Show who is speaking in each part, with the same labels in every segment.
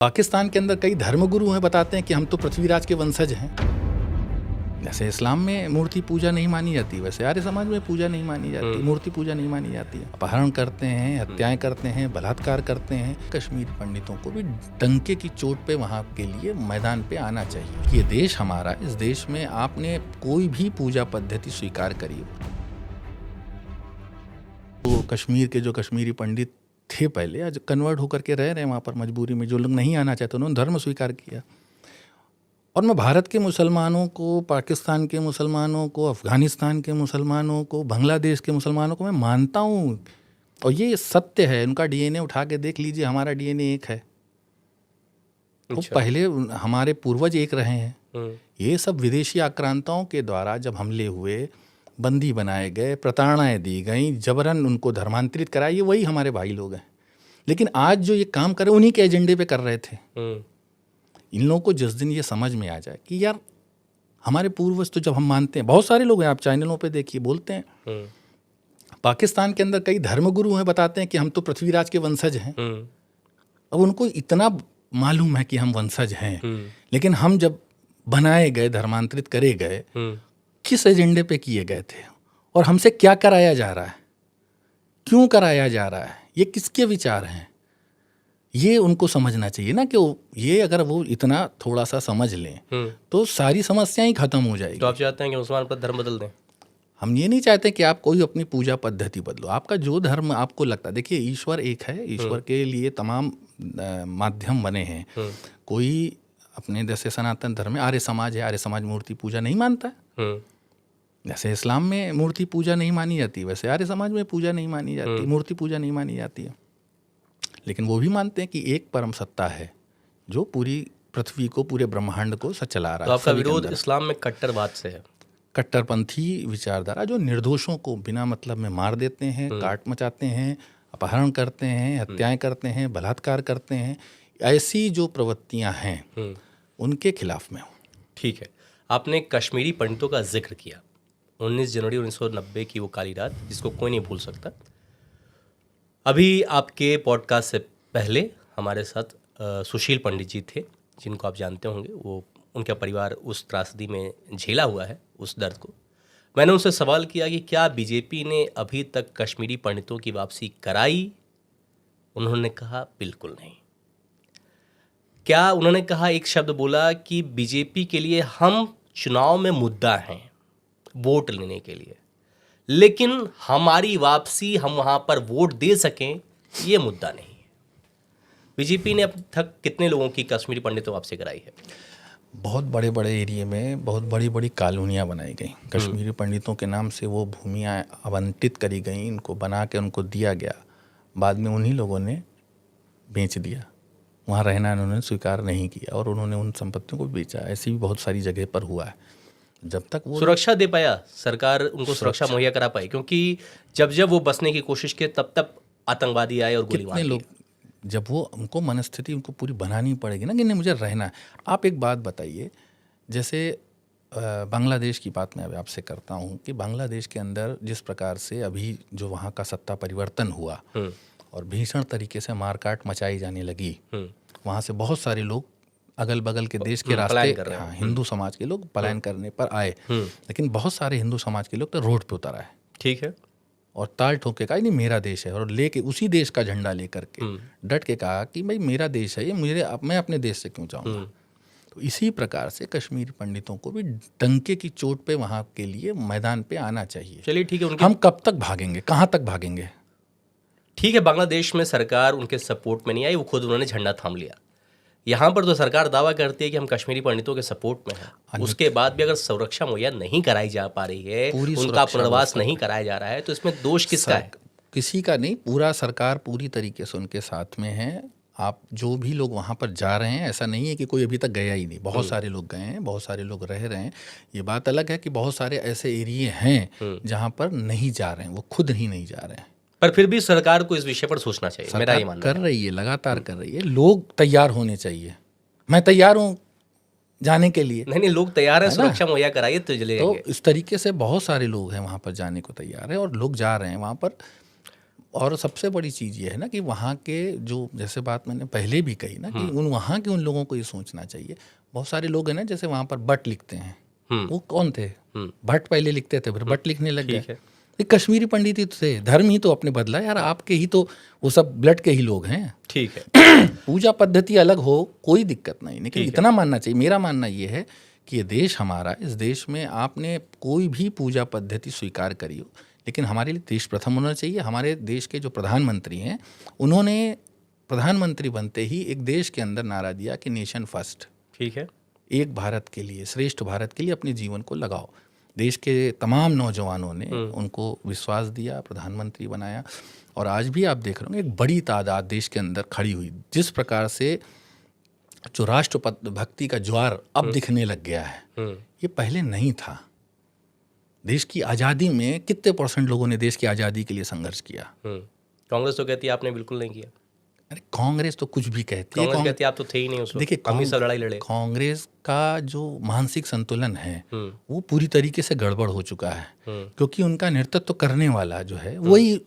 Speaker 1: पाकिस्तान के अंदर कई धर्मगुरु हैं, बताते हैं कि हम तो पृथ्वीराज के वंशज हैं। जैसे इस्लाम में मूर्ति पूजा नहीं मानी जाती, वैसे आर्य समाज में पूजा नहीं मानी जाती, मूर्ति पूजा नहीं मानी जाती है। अपहरण करते हैं, हत्याएं करते हैं, बलात्कार करते हैं। कश्मीरी पंडितों को भी डंके की चोट पे वहाँ के लिए मैदान पे आना चाहिए। ये देश हमारा, इस देश में आपने कोई भी पूजा पद्धति स्वीकार करी, तो कश्मीर के जो कश्मीरी पंडित थे पहले, आज कन्वर्ट होकर के रह रहे हैं वहाँ पर मजबूरी में। जो लोग नहीं आना चाहते उन्होंने धर्म स्वीकार किया। और मैं भारत के मुसलमानों को, पाकिस्तान के मुसलमानों को, अफ़गानिस्तान के मुसलमानों को, बांग्लादेश के मुसलमानों को मैं मानता हूँ, और ये सत्य है। उनका डीएनए उठा के देख लीजिए, हमारा डीएनए एक है। तो पहले हमारे पूर्वज एक रहे हैं। ये सब विदेशी आक्रांताओं के द्वारा जब हमले हुए, बंदी बनाए गए, प्रताड़नाएं दी गई, जबरन उनको धर्मांतरित कराया, ये वही हमारे भाई लोग हैं। लेकिन आज जो ये काम कर रहे उन्हीं के एजेंडे पे कर रहे थे। इन लोगों को जिस दिन ये समझ में आ जाए कि यार हमारे पूर्वज तो, जब हम मानते हैं, बहुत सारे लोग हैं, आप चैनलों पे देखिए, बोलते हैं पाकिस्तान के अंदर कई धर्मगुरु हैं, बताते हैं कि हम तो पृथ्वीराज के वंशज हैं। अब उनको इतना मालूम है कि हम वंशज हैं, लेकिन हम जब बनाए गए, धर्मांतरित करे गए, किस एजेंडे पे किए गए थे, और हमसे क्या कराया जा रहा है, क्यों कराया जा रहा है, ये किसके विचार हैं, ये उनको समझना चाहिए ना। कि ये अगर वो इतना थोड़ा सा समझ लें तो सारी समस्याएं ही खत्म हो जाएगी।
Speaker 2: तो आप चाहते हैं कि मुसलमान पर धर्म बदल दें?
Speaker 1: हम ये नहीं चाहते कि आप कोई अपनी पूजा पद्धति बदलो। आपका जो धर्म आपको लगता है, देखिए ईश्वर एक है, ईश्वर के लिए तमाम माध्यम बने हैं। कोई अपने जैसे सनातन धर्म में आर्य समाज है, आर्य समाज मूर्ति पूजा नहीं मानता है। जैसे इस्लाम में मूर्ति पूजा नहीं मानी जाती, वैसे आर्य समाज में पूजा नहीं मानी जाती, मूर्ति पूजा नहीं मानी जाती है। लेकिन वो भी मानते हैं कि एक परम सत्ता है जो पूरी पृथ्वी को, पूरे ब्रह्मांड को चला रहा है।
Speaker 2: तो आपका विरोध इस्लाम में कट्टरवाद से है?
Speaker 1: कट्टरपंथी विचारधारा जो निर्दोषों को बिना मतलब में मार देते हैं, काट मचाते हैं, अपहरण करते हैं, हत्याएं करते हैं, बलात्कार करते हैं, ऐसी जो प्रवृत्तियां हैं उनके खिलाफ में हूँ।
Speaker 2: ठीक है, आपने कश्मीरी पंडितों का जिक्र किया। 19 जनवरी 1990 की वो काली रात जिसको कोई नहीं भूल सकता। अभी आपके पॉडकास्ट से पहले हमारे साथ सुशील पंडित जी थे, जिनको आप जानते होंगे। वो, उनका परिवार उस त्रासदी में झेला हुआ है, उस दर्द को। मैंने उनसे सवाल किया कि क्या बीजेपी ने अभी तक कश्मीरी पंडितों की वापसी कराई? उन्होंने कहा बिल्कुल नहीं। क्या उन्होंने कहा, एक शब्द बोला कि बीजेपी के लिए हम चुनाव में मुद्दा हैं, वोट लेने के लिए, लेकिन हमारी वापसी, हम वहां पर वोट दे सकें, ये मुद्दा नहीं है। बीजेपी ने अब तक कितने लोगों की कश्मीरी पंडितों वापसी कराई है?
Speaker 1: बहुत बड़े बड़े एरिया में बहुत बड़ी बड़ी कॉलोनियाँ बनाई गई कश्मीरी पंडितों के नाम से। वो भूमियाँ आवंटित करी गई, इनको बना के उनको दिया गया। बाद में उन्हीं लोगों ने बेच दिया, वहाँ रहना उन्होंने स्वीकार नहीं किया और उन्होंने उन संपत्तियों को बेचा। ऐसी भी बहुत सारी जगह पर हुआ है। जब तक वो
Speaker 2: सुरक्षा दे पाया सरकार, उनको सुरक्षा मुहैया करा पाई? क्योंकि जब वो बसने की कोशिश किए तब आतंकवादी आए और गोली मार दी।
Speaker 1: लोग, जब वो उनको मनस्थिति उनको पूरी बनानी पड़ेगी ना कि नहीं मुझे रहना है। आप एक बात बताइए, जैसे बांग्लादेश की बात मैं आपसे करता हूँ कि बांग्लादेश के अंदर जिस प्रकार से अभी जो वहाँ का सत्ता परिवर्तन हुआ और भीषण तरीके से मारकाट मचाई जाने लगी, वहाँ से बहुत सारे लोग अगल बगल के देश के रास्ते, हाँ, हिंदू समाज के लोग पलायन करने पर आए, लेकिन बहुत सारे हिंदू समाज के लोग तो रोड पे उतर आए। ठीक है, और ताल ठोक के कहा नहीं मेरा देश है, और लेके उसी देश का झंडा लेकर के डट के कहा कि भाई मेरा देश है ये, मैं अपने देश से क्यों जाऊँगा। तो इसी प्रकार से कश्मीरी पंडितों को भी डंके की चोट पे वहाँ के लिए मैदान पे आना चाहिए।
Speaker 2: चलिए ठीक है,
Speaker 1: हम कब तक भागेंगे, कहाँ तक भागेंगे?
Speaker 2: ठीक है, बांग्लादेश में सरकार उनके सपोर्ट में नहीं आई, वो खुद उन्होंने झंडा थाम लिया। यहाँ पर तो सरकार दावा करती है कि हम कश्मीरी पंडितों के सपोर्ट में हैं। उसके बाद भी अगर सुरक्षा मुहैया नहीं कराई जा पा रही है, उनका पुनर्वास नहीं कराया जा रहा है, तो इसमें दोष किसका है?
Speaker 1: किसी का नहीं, पूरा सरकार पूरी तरीके से उनके साथ में है। आप जो भी लोग वहाँ पर जा रहे हैं, ऐसा नहीं है कि कोई अभी तक गया ही नहीं, बहुत सारे लोग गए हैं, बहुत सारे लोग रह रहे हैं। ये बात अलग है कि बहुत सारे ऐसे एरिए हैं जहाँ पर नहीं जा रहे हैं, वो खुद ही नहीं जा रहे हैं।
Speaker 2: पर फिर भी सरकार को इस विषय पर सोचना चाहिए, मेरा ये मानना है।
Speaker 1: कर रही है, लगातार कर रही है। लोग तैयार होने चाहिए। मैं तैयार हूँ जाने के लिए।
Speaker 2: नहीं, लोग तैयार हैं, सुरक्षा मुहैया कराइए तो चले।
Speaker 1: तो इस तरीके से बहुत सारे लोग हैं वहाँ पर जाने को तैयार है, और लोग जा रहे हैं वहाँ पर। और सबसे बड़ी चीज़ ये है ना कि वहाँ के जो, जैसे बात मैंने पहले भी कही ना कि वहाँ के उन लोगों को ये सोचना चाहिए। बहुत सारे लोग हैं ना, जैसे वहाँ पर बट लिखते हैं, वो कौन थे? भट्ट पहले लिखते थे, फिर बट लिखने लग गए। ये कश्मीरी पंडित ही तो थे, धर्म ही तो अपने बदला यार। आपके ही तो वो सब ब्लड के ही लोग हैं।
Speaker 2: ठीक है।
Speaker 1: पूजा पद्धति अलग हो, कोई दिक्कत नहीं, लेकिन इतना मानना चाहिए, मेरा मानना ये है कि ये देश हमारा, इस देश में आपने कोई भी पूजा पद्धति स्वीकार करी हो, लेकिन हमारे लिए देश प्रथम होना चाहिए। हमारे देश के जो प्रधानमंत्री हैं, उन्होंने प्रधानमंत्री बनते ही एक देश के अंदर नारा दिया कि नेशन फर्स्ट,
Speaker 2: ठीक है,
Speaker 1: एक भारत के लिए, श्रेष्ठ भारत के लिए अपने जीवन को लगाओ। देश के तमाम नौजवानों ने उनको विश्वास दिया, प्रधानमंत्री बनाया, और आज भी आप देख रहे हो एक बड़ी तादाद देश के अंदर खड़ी हुई। जिस प्रकार से जो राष्ट्र भक्ति का ज्वार अब दिखने लग गया है, ये पहले नहीं था। देश की आज़ादी में कितने % लोगों ने देश की आज़ादी के लिए संघर्ष किया?
Speaker 2: कांग्रेस तो कहती है आपने बिल्कुल नहीं किया।
Speaker 1: अरे कांग्रेस तो कुछ भी कहती है,
Speaker 2: कांग्रेस कहती है आप तो थे ही नहीं उस वक्त,
Speaker 1: देखिए
Speaker 2: हम ही सब लड़ाई लड़े।
Speaker 1: कांग्रेस का जो मानसिक संतुलन है वो पूरी तरीके से गड़बड़ हो चुका है, क्योंकि उनका नेतृत्व करने वाला जो है वही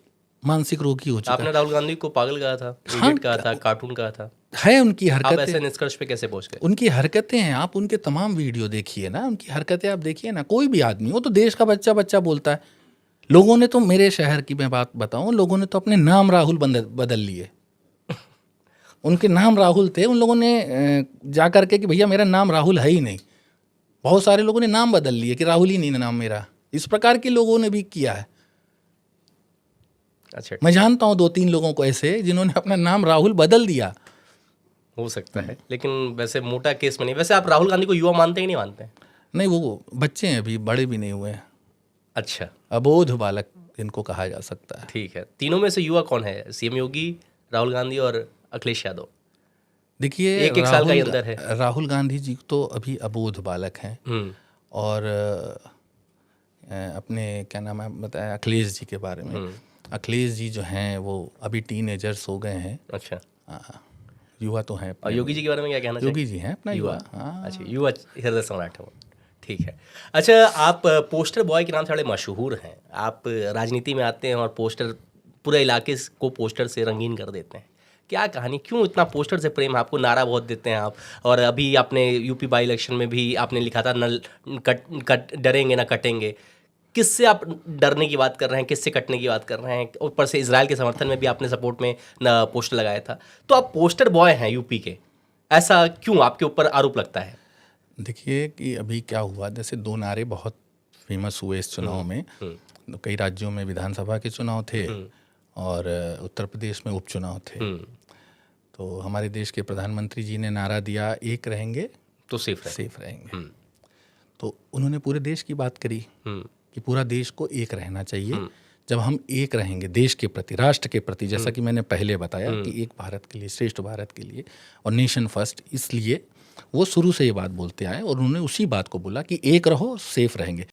Speaker 1: मानसिक रोगी हो चुका
Speaker 2: आपने राहुल गांधी को पागल कहा था, इडियट कहा था, कार्टून कहा था,
Speaker 1: है उनकी
Speaker 2: आप
Speaker 1: हरकतें।
Speaker 2: ऐसे निष्कर्ष पे कैसे पहुंच गए?
Speaker 1: उनकी हरकतें हैं, आप उनके तमाम वीडियो देखिए ना, उनकी हरकतें आप देखिए ना। कोई भी आदमी हो तो देश का बच्चा बोलता है। लोगों ने तो, मेरे शहर की मैं बात बताऊं, लोगों ने तो अपने नाम राहुल बदल लिए। उनके नाम राहुल थे, उन लोगों ने जा कर के कि भैया मेरा नाम राहुल है ही नहीं। बहुत सारे लोगों ने नाम बदल लिए कि राहुल ही नहीं नाम मेरा। इस प्रकार के लोगों ने भी किया है।
Speaker 2: अच्छा,
Speaker 1: मैं जानता हूँ 2-3 लोगों को ऐसे जिन्होंने अपना नाम राहुल बदल दिया।
Speaker 2: हो सकता है, लेकिन वैसे मोटा केस में नहीं। वैसे आप राहुल गांधी को युवा मानते ही नहीं मानते?
Speaker 1: नहीं, वो बच्चे हैं, अभी बड़े भी नहीं हुए हैं।
Speaker 2: अच्छा,
Speaker 1: अबोध बालक इनको कहा जा सकता है।
Speaker 2: ठीक है। तीनों में से युवा कौन है? सीएम योगी, राहुल गांधी और अखिलेश यादव?
Speaker 1: देखिए,
Speaker 2: एक साल का ही अंदर है।
Speaker 1: राहुल गांधी जी तो अभी अबोध बालक हैं, और अपने क्या नाम है बताया, अखिलेश जी के बारे में। अखिलेश जी जो हैं वो अभी टीनेजर्स हो गए हैं।
Speaker 2: अच्छा,
Speaker 1: युवा तो हैं।
Speaker 2: और योगी जी के बारे में क्या कहना चाहिए?
Speaker 1: योगी जी हैं अपना युवा।
Speaker 2: अच्छा, युवा हृदय सम्राट है वो। ठीक है। अच्छा, आप पोस्टर बॉय के नाम से बड़े मशहूर हैं। आप राजनीति में आते हैं और पोस्टर, पूरे इलाके को पोस्टर से रंगीन कर देते हैं। क्या कहानी, क्यों इतना पोस्टर से प्रेम? आपको नारा बहुत देते हैं आप, और अभी आपने यूपी बाई इलेक्शन में भी आपने लिखा था डरेंगे ना कटेंगे। किससे आप डरने की बात कर रहे हैं, किससे कटने की बात कर रहे हैं? ऊपर से इजराइल के समर्थन में भी आपने सपोर्ट में पोस्टर लगाया था। तो आप पोस्टर बॉय हैं यूपी के, ऐसा क्यों आपके ऊपर आरोप लगता है?
Speaker 1: देखिए कि अभी क्या हुआ, जैसे 2 नारे बहुत फेमस हुए इस चुनाव में। कई राज्यों में विधानसभा के चुनाव थे और उत्तर प्रदेश में उपचुनाव थे। तो हमारे देश के प्रधानमंत्री जी ने नारा दिया, एक रहेंगे
Speaker 2: तो सेफ
Speaker 1: रहेंगे। तो उन्होंने पूरे देश की बात करी कि पूरा देश को एक रहना चाहिए। जब हम एक रहेंगे देश के प्रति, राष्ट्र के प्रति, जैसा कि मैंने पहले बताया कि एक भारत के लिए, श्रेष्ठ भारत के लिए, और नेशन फर्स्ट, इसलिए वो शुरू से ये बात बोलते आए और उन्होंने उसी बात को बोला कि एक रहो, सेफ रहेंगे।